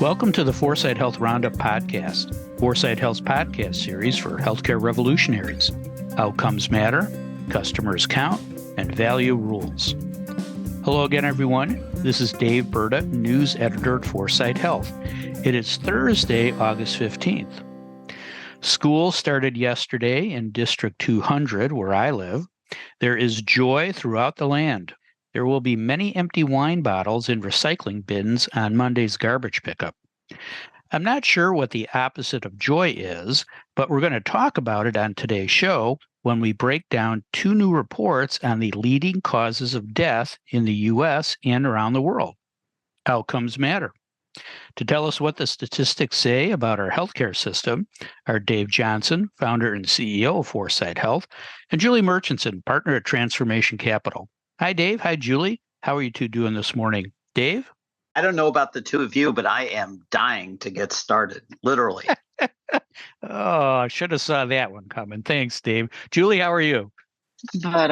Welcome to the Foresight Health Roundup podcast, Foresight Health's podcast series for healthcare revolutionaries. Outcomes matter, customers count, and value rules. Hello again, everyone. This is Dave Burda, news editor at Foresight Health. It is Thursday, August 15th. School started yesterday in District 200, where I live. There is joy throughout the land. There will be many empty wine bottles in recycling bins on Monday's garbage pickup. I'm not sure what the opposite of joy is, but we're going to talk about it on today's show when we break down two new reports on the leading causes of death in the U.S. and around the world. Outcomes matter. To tell us what the statistics say about our healthcare system are Dave Johnson, founder and CEO of Foresight Health, and Julie Murchinson, partner at Transformation Capital. Hi, Dave. Hi, Julie. How are you two doing this morning? Dave? I don't know about the two of you, but I am dying to get started, literally. Oh, I should have saw that one coming. Thanks, Dave. Julie, how are you? But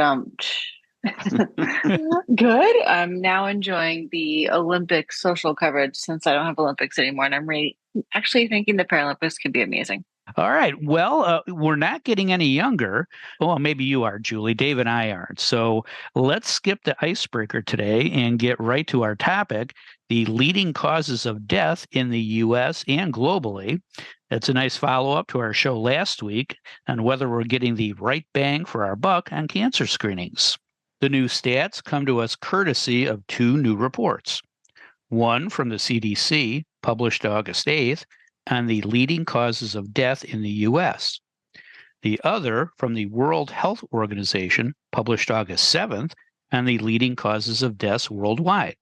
good. I'm now enjoying the Olympic social coverage since I don't have Olympics anymore, and I'm actually thinking the Paralympics could be amazing. All right. Well, we're not getting any younger. Well, maybe you are, Julie. Dave and I aren't. So let's skip the icebreaker today and get right to our topic, the leading causes of death in the U.S. and globally. That's a nice follow-up to our show last week on whether we're getting the right bang for our buck on cancer screenings. The new stats come to us courtesy of two new reports. One from the CDC, published August 8th, on the leading causes of death in the U.S. The other from the World Health Organization, published August 7th, on the leading causes of deaths worldwide.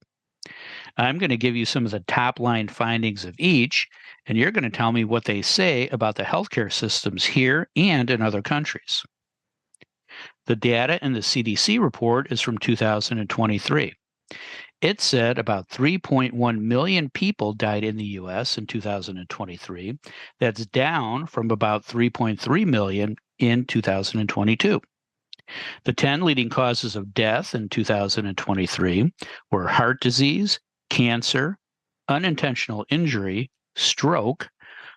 I'm going to give you some of the top-line findings of each, and you're going to tell me what they say about the healthcare systems here and in other countries. The data in the CDC report is from 2023. It said about 3.1 million people died in the U.S. in 2023. That's down from about 3.3 million in 2022. The 10 leading causes of death in 2023 were heart disease, cancer, unintentional injury, stroke,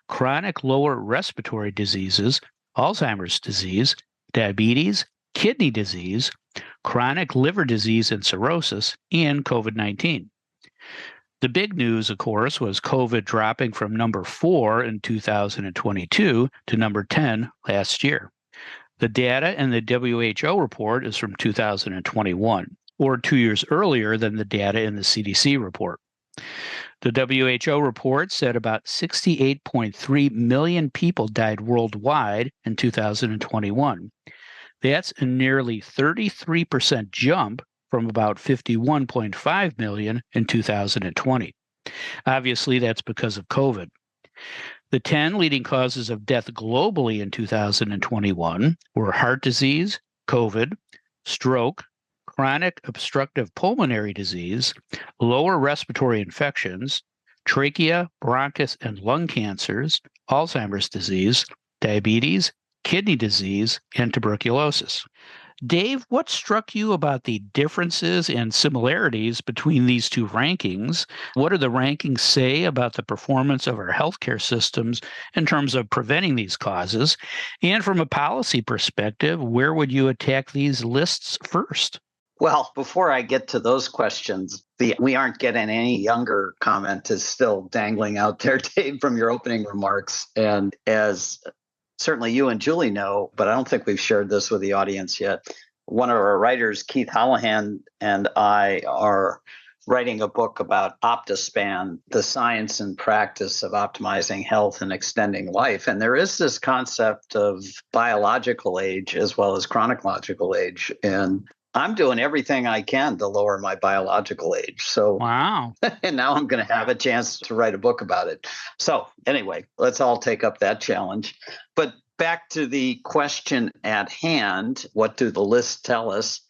chronic lower respiratory diseases, Alzheimer's disease, diabetes, kidney disease, chronic liver disease and cirrhosis, and COVID-19. The big news, of course, was COVID dropping from number 4 in 2022 to number 10 last year. The data in the WHO report is from 2021, or 2 years earlier than the data in the CDC report. The WHO report said about 68.3 million people died worldwide in 2021. That's a nearly 33% jump from about 51.5 million in 2020. Obviously, that's because of COVID. The 10 leading causes of death globally in 2021 were heart disease, COVID, stroke, chronic obstructive pulmonary disease, lower respiratory infections, trachea, bronchus, and lung cancers, Alzheimer's disease, diabetes, kidney disease, and tuberculosis. Dave, what struck you about the differences and similarities between these two rankings? What do the rankings say about the performance of our healthcare systems in terms of preventing these causes? And from a policy perspective, where would you attack these lists first? Well, before I get to those questions, we aren't getting any younger comment is still dangling out there, Dave, from your opening remarks. And as certainly you and Julie know, but I don't think we've shared this with the audience yet. One of our writers, Keith Hallahan, and I are writing a book about OptiSpan, the science and practice of optimizing health and extending life. And there is this concept of biological age as well as chronological age. And I'm doing everything I can to lower my biological age. So, wow. And now I'm going to have a chance to write a book about it. So anyway, let's all take up that challenge. But back to the question at hand, what do the lists tell us?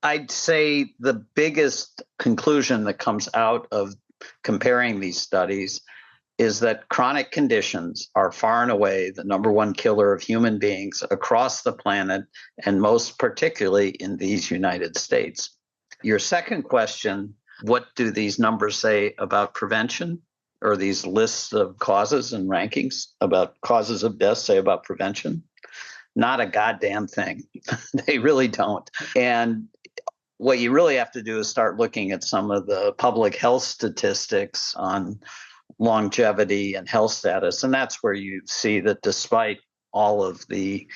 I'd say the biggest conclusion that comes out of comparing these studies is that chronic conditions are far and away the number one killer of human beings across the planet, and most particularly in these United States. Your second question, what do these numbers say about prevention? or these lists of causes and rankings about causes of death say about prevention? Not a goddamn thing. They really don't. And what you really have to do is start looking at some of the public health statistics on longevity and health status. And that's where you see that despite all of the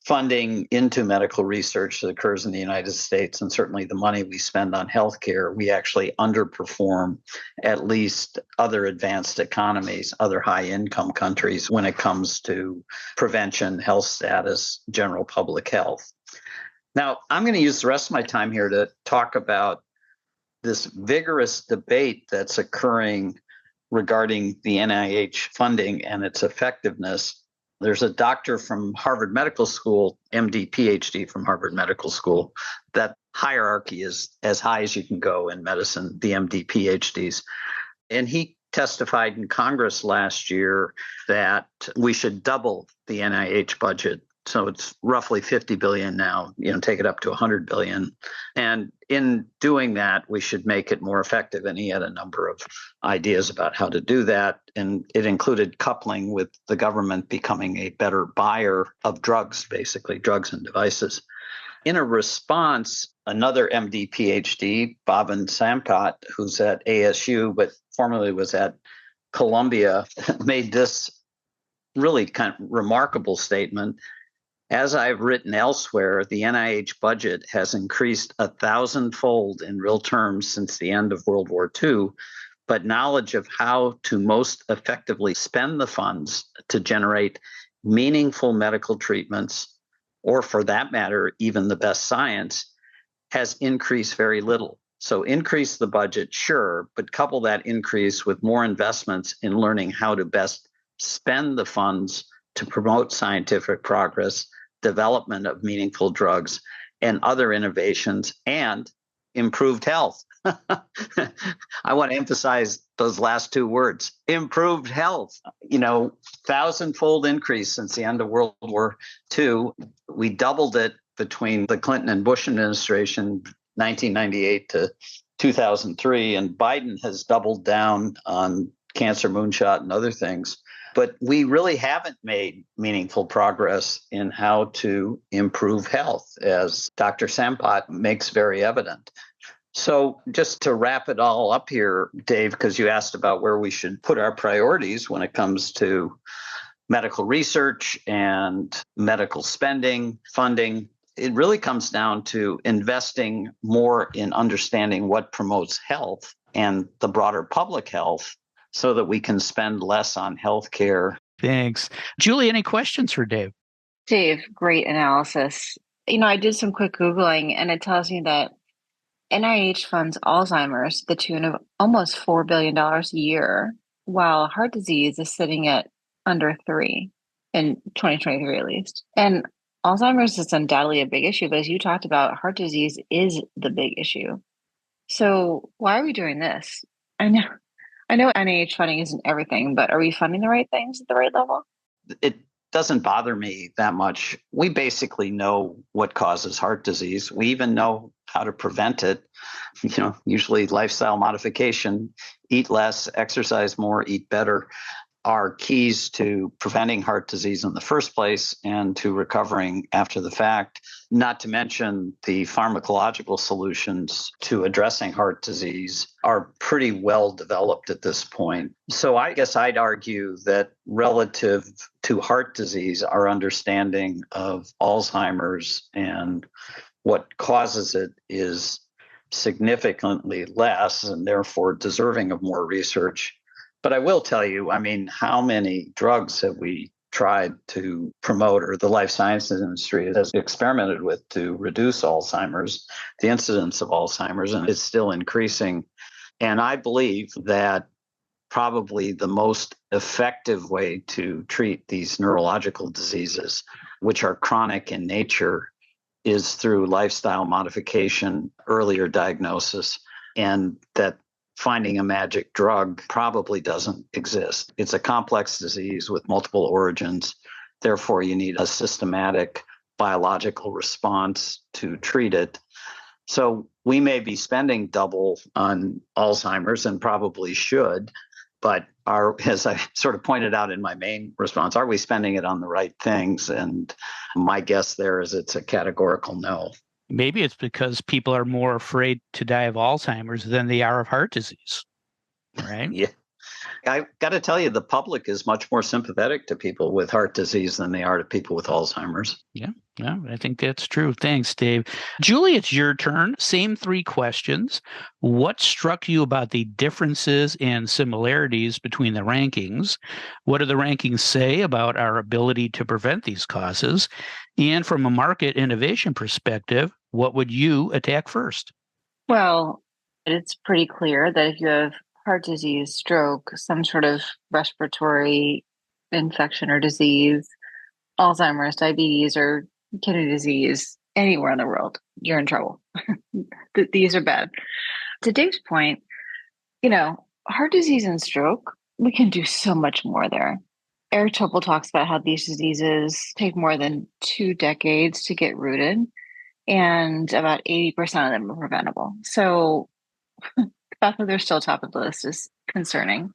funding into medical research that occurs in the United States, and certainly the money we spend on healthcare, we actually underperform at least other advanced economies, other high income countries when it comes to prevention, health status, general public health. Now, I'm going to use the rest of my time here to talk about this vigorous debate that's occurring regarding the NIH funding and its effectiveness. There's a doctor from Harvard Medical School, MD, PhD from Harvard Medical School. That hierarchy is as high as you can go in medicine, the MD, PhDs. And he testified in Congress last year that we should double the NIH budget. So it's roughly 50 billion now, take it up to 100 billion. And in doing that, we should make it more effective. And he had a number of ideas about how to do that. And it included coupling with the government becoming a better buyer of drugs, basically drugs and devices. In a response, another MD, PhD, Bhavan Sampat, who's at ASU, but formerly was at Columbia, made this really kind of remarkable statement. As I've written elsewhere, the NIH budget has increased 1,000-fold in real terms since the end of World War II, but knowledge of how to most effectively spend the funds to generate meaningful medical treatments, or for that matter, even the best science, has increased very little. So increase the budget, sure, but couple that increase with more investments in learning how to best spend the funds to promote scientific progress, development of meaningful drugs, and other innovations, and improved health. I want to emphasize those last two words, improved health. 1,000-fold increase since the end of World War II. We doubled it between the Clinton and Bush administration, 1998 to 2003, and Biden has doubled down on cancer moonshot and other things. But we really haven't made meaningful progress in how to improve health, as Dr. Sampat makes very evident. So just to wrap it all up here, Dave, because you asked about where we should put our priorities when it comes to medical research and medical spending, funding, it really comes down to investing more in understanding what promotes health and the broader public health, so that we can spend less on healthcare. Thanks. Julie, any questions for Dave? Dave, great analysis. I did some quick Googling, and it tells me that NIH funds Alzheimer's to the tune of almost $4 billion a year, while heart disease is sitting at under 3 in 2023, at least. And Alzheimer's is undoubtedly a big issue, but as you talked about, heart disease is the big issue. So why are we doing this? I know NIH funding isn't everything, but are we funding the right things at the right level? It doesn't bother me that much. We basically know what causes heart disease. We even know how to prevent it. Usually lifestyle modification, eat less, exercise more, eat better, are keys to preventing heart disease in the first place and to recovering after the fact, not to mention the pharmacological solutions to addressing heart disease are pretty well developed at this point. So I guess I'd argue that relative to heart disease, our understanding of Alzheimer's and what causes it is significantly less and therefore deserving of more research. But I will tell you, how many drugs have we tried to promote, or the life sciences industry has experimented with to reduce Alzheimer's, the incidence of Alzheimer's, and it's still increasing. And I believe that probably the most effective way to treat these neurological diseases, which are chronic in nature, is through lifestyle modification, earlier diagnosis, and that finding a magic drug probably doesn't exist. It's a complex disease with multiple origins. Therefore, you need a systematic biological response to treat it. So we may be spending double on Alzheimer's and probably should, But as I sort of pointed out in my main response, are we spending it on the right things? And my guess there is it's a categorical no. Maybe it's because people are more afraid to die of Alzheimer's than they are of heart disease, right? Yeah. I've got to tell you, the public is much more sympathetic to people with heart disease than they are to people with Alzheimer's. Yeah, I think that's true. Thanks, Dave. Julie, it's your turn. Same 3 questions. What struck you about the differences and similarities between the rankings? What do the rankings say about our ability to prevent these causes? And from a market innovation perspective, what would you attack first? Well, it's pretty clear that if you have heart disease, stroke, some sort of respiratory infection or disease, Alzheimer's, diabetes, or kidney disease anywhere in the world, you're in trouble. These are bad. To Dave's point, heart disease and stroke, we can do so much more there. Eric Topol talks about how these diseases take more than 2 decades to get rooted, and about 80% of them are preventable. So the fact that they're still top of the list is concerning.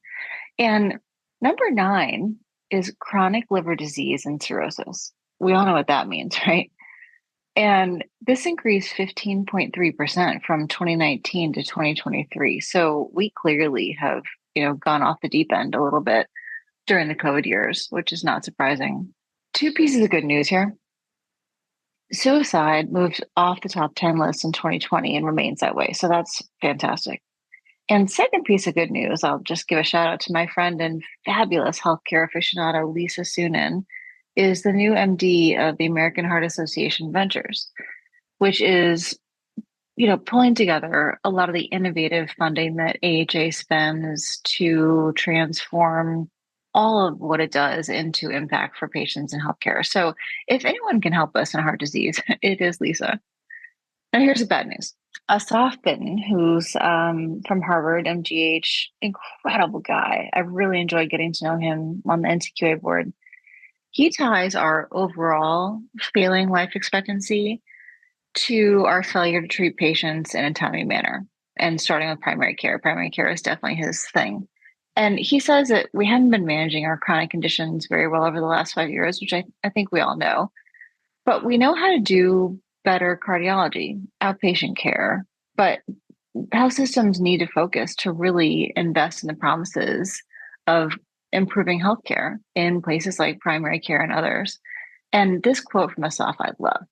And number 9 is chronic liver disease and cirrhosis. We all know what that means, right? And this increased 15.3% from 2019 to 2023. So we clearly have, gone off the deep end a little bit during the COVID years, which is not surprising. 2 pieces of good news here. Suicide moved off the top 10 list in 2020 and remains that way. So that's fantastic. And second piece of good news, I'll just give a shout out to my friend and fabulous healthcare aficionado, Lisa Sunin, is the new MD of the American Heart Association Ventures, which is, pulling together a lot of the innovative funding that AHA spends to transform all of what it does into impact for patients in healthcare. So if anyone can help us in heart disease, it is Lisa. Now here's the bad news. Asaf Bitton, who's from Harvard, MGH, incredible guy. I really enjoyed getting to know him on the NCQA board. He ties our overall failing life expectancy to our failure to treat patients in a timely manner, and starting with primary care. Primary care is definitely his thing. And he says that we haven't been managing our chronic conditions very well over the last 5 years, which I think we all know. But we know how to do better cardiology, outpatient care. But health systems need to focus to really invest in the promises of improving healthcare in places like primary care and others. And this quote from Asaf I love.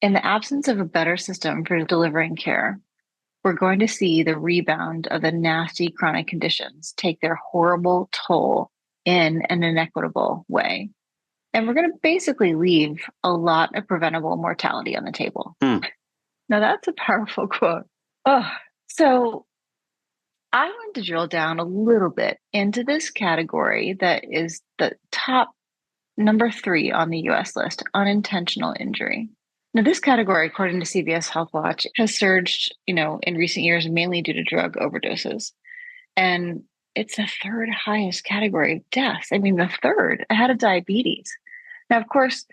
In the absence of a better system for delivering care, we're going to see the rebound of the nasty chronic conditions take their horrible toll in an inequitable way. And we're going to basically leave a lot of preventable mortality on the table. Now, that's a powerful quote. So I want to drill down a little bit into this category that is the top number 3 on the US list, unintentional injury. Now, this category, according to CVS Health Watch, has surged, in recent years, mainly due to drug overdoses. And it's the 3rd highest category of deaths. I mean, the 3rd, ahead of diabetes. Now, of course,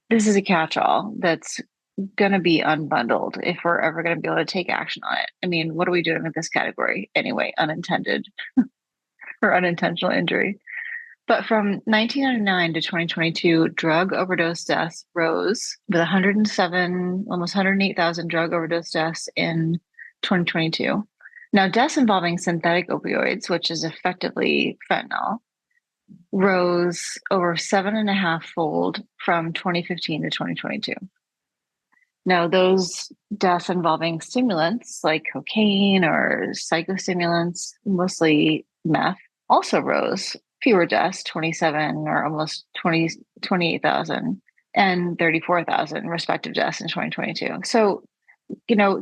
this is a catch-all that's going to be unbundled if we're ever going to be able to take action on it. I mean, what are we doing with this category anyway? Unintended or unintentional injury. But from 1999 to 2022, drug overdose deaths rose with 107, almost 108,000 drug overdose deaths in 2022. Now, deaths involving synthetic opioids, which is effectively fentanyl, rose over 7.5-fold from 2015 to 2022. Now, those deaths involving stimulants like cocaine or psychostimulants, mostly meth, also rose. Fewer deaths, 27 or almost 28,000 and 34,000 respective deaths in 2022. So,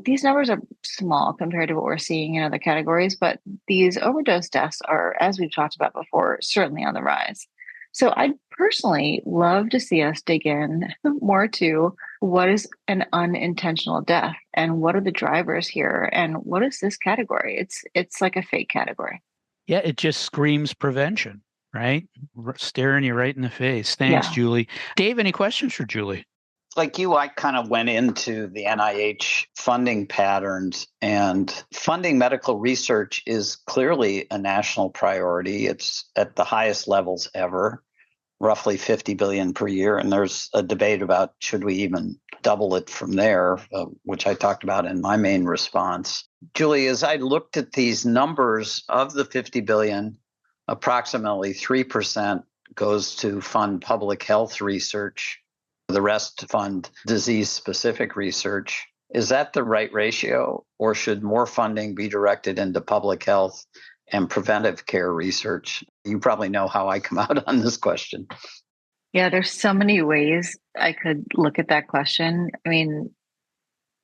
these numbers are small compared to what we're seeing in other categories, but these overdose deaths are, as we've talked about before, certainly on the rise. So I'd personally love to see us dig in more to what is an unintentional death and what are the drivers here and what is this category? It's like a fake category. Yeah, it just screams prevention, right? Staring you right in the face. Thanks, Yeah. Julie. Dave, any questions for Julie? Like you, I kind of went into the NIH funding patterns, and funding medical research is clearly a national priority. It's at the highest levels ever, roughly 50 billion per year. And there's a debate about should we even double it from there, which I talked about in my main response. Julie, as I looked at these numbers of the 50 billion, approximately 3% goes to fund public health research. The rest fund disease-specific research. Is that the right ratio, or should more funding be directed into public health and preventive care research? You probably know how I come out on this question. Yeah, there's so many ways I could look at that question. I mean,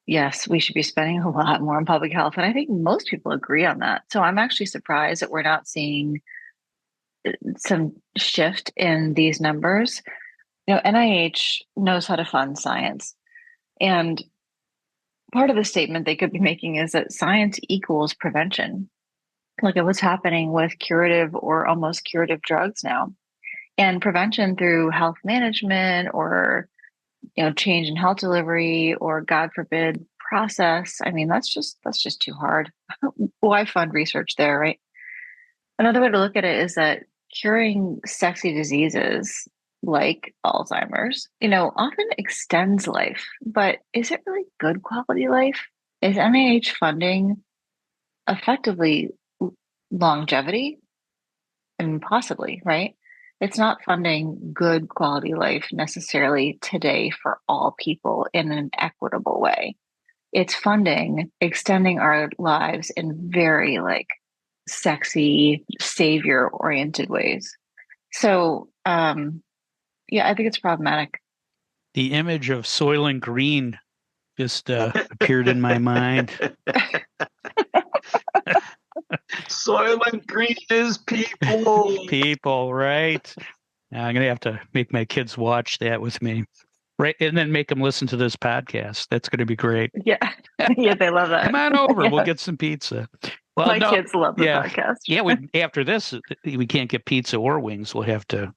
yes, we should be spending a lot more on public health, and I think most people agree on that. So I'm actually surprised that we're not seeing some shift in these numbers. NIH knows how to fund science. And part of the statement they could be making is that science equals prevention. Look at what's happening with curative or almost curative drugs now. And prevention through health management or change in health delivery or, God forbid, process. I mean, that's just too hard. Why fund research there, right? Another way to look at it is that curing sexy diseases like Alzheimer's, often extends life, but is it really good quality life? Is NIH funding effectively longevity? I mean, possibly, right? It's not funding good quality life necessarily today for all people in an equitable way. It's funding extending our lives in very sexy, savior oriented ways. So, yeah, I think it's problematic. The image of Soylent Green just appeared in my mind. Soylent Green is people. People, right? I'm going to have to make my kids watch that with me. Right. And then make them listen to this podcast. That's going to be great. Yeah. Yeah, they love that. Come on over. Yeah. We'll get some pizza. Well, my kids love the podcast. Yeah. After this, we can't get pizza or wings. We'll have to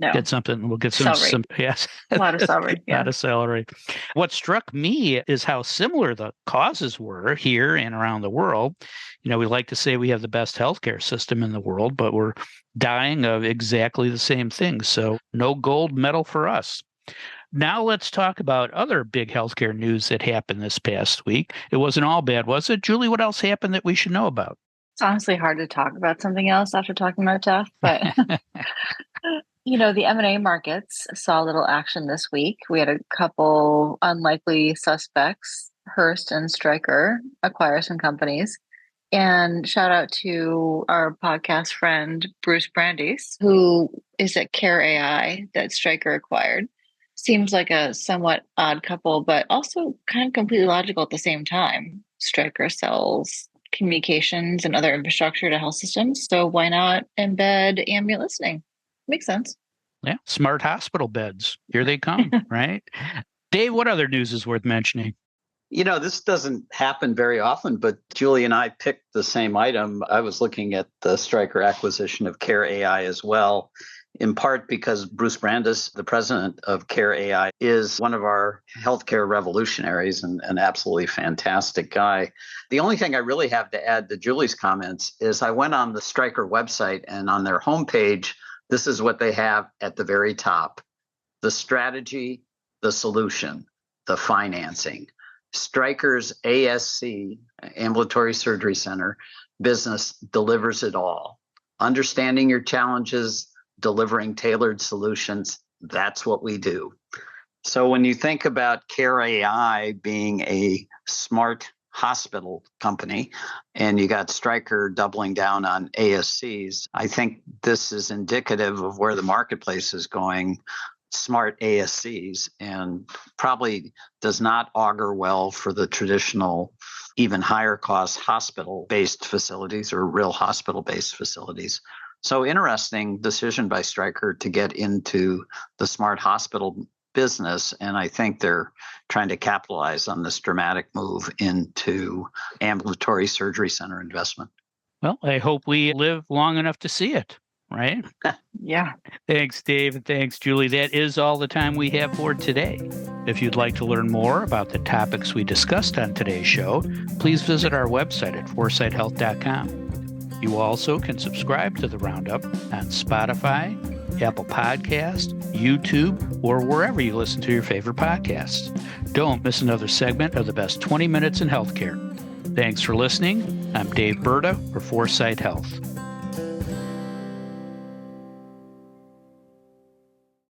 get something. We'll get some yes. A lot of celery. Yeah. A lot of celery. What struck me is how similar the causes were here and around the world. We like to say we have the best healthcare system in the world, but we're dying of exactly the same things. So no gold medal for us. Now let's talk about other big healthcare news that happened this past week. It wasn't all bad, was it? Julie, what else happened that we should know about? It's honestly hard to talk about something else after talking about death, but the M&A markets saw a little action this week. We had a couple unlikely suspects, Hearst and Stryker, acquire some companies. And shout out to our podcast friend, Bruce Brandeis, who is at Care AI that Stryker acquired. Seems like a somewhat odd couple, but also kind of completely logical at the same time. Stryker sells communications and other infrastructure to health systems. So why not embed ambient listening? Makes sense. Yeah. Smart hospital beds. Here they come, right? Dave, what other news is worth mentioning? This doesn't happen very often, but Julie and I picked the same item. I was looking at the Stryker acquisition of Care AI as well, in part because Bruce Brandeis, the president of Care AI, is one of our healthcare revolutionaries and an absolutely fantastic guy. The only thing I really have to add to Julie's comments is I went on the Stryker website, and on their homepage, this is what they have at the very top: the strategy, the solution, the financing. Stryker's ASC, Ambulatory Surgery Center, business delivers it all. Understanding your challenges, delivering tailored solutions, that's what we do. So when you think about Care AI being a smart hospital company, and you got Stryker doubling down on ASCs, I think this is indicative of where the marketplace is going. Smart ASCs, and probably does not augur well for the traditional, even higher cost hospital-based facilities or real hospital-based facilities. So interesting decision by Stryker to get into the smart hospital business, and I think they're trying to capitalize on this dramatic move into ambulatory surgery center investment. Well, I hope we live long enough to see it. right? Yeah. Thanks, Dave, and thanks, Julie. That is all the time we have for today. If you'd like to learn more about the topics we discussed on today's show, please visit our website at foresightshealth.com. You also can subscribe to the Roundup on Spotify, Apple Podcast, YouTube, or wherever you listen to your favorite podcasts. Don't miss another segment of the best 20 minutes in healthcare. Thanks for listening. I'm Dave Burda for Foresight Health.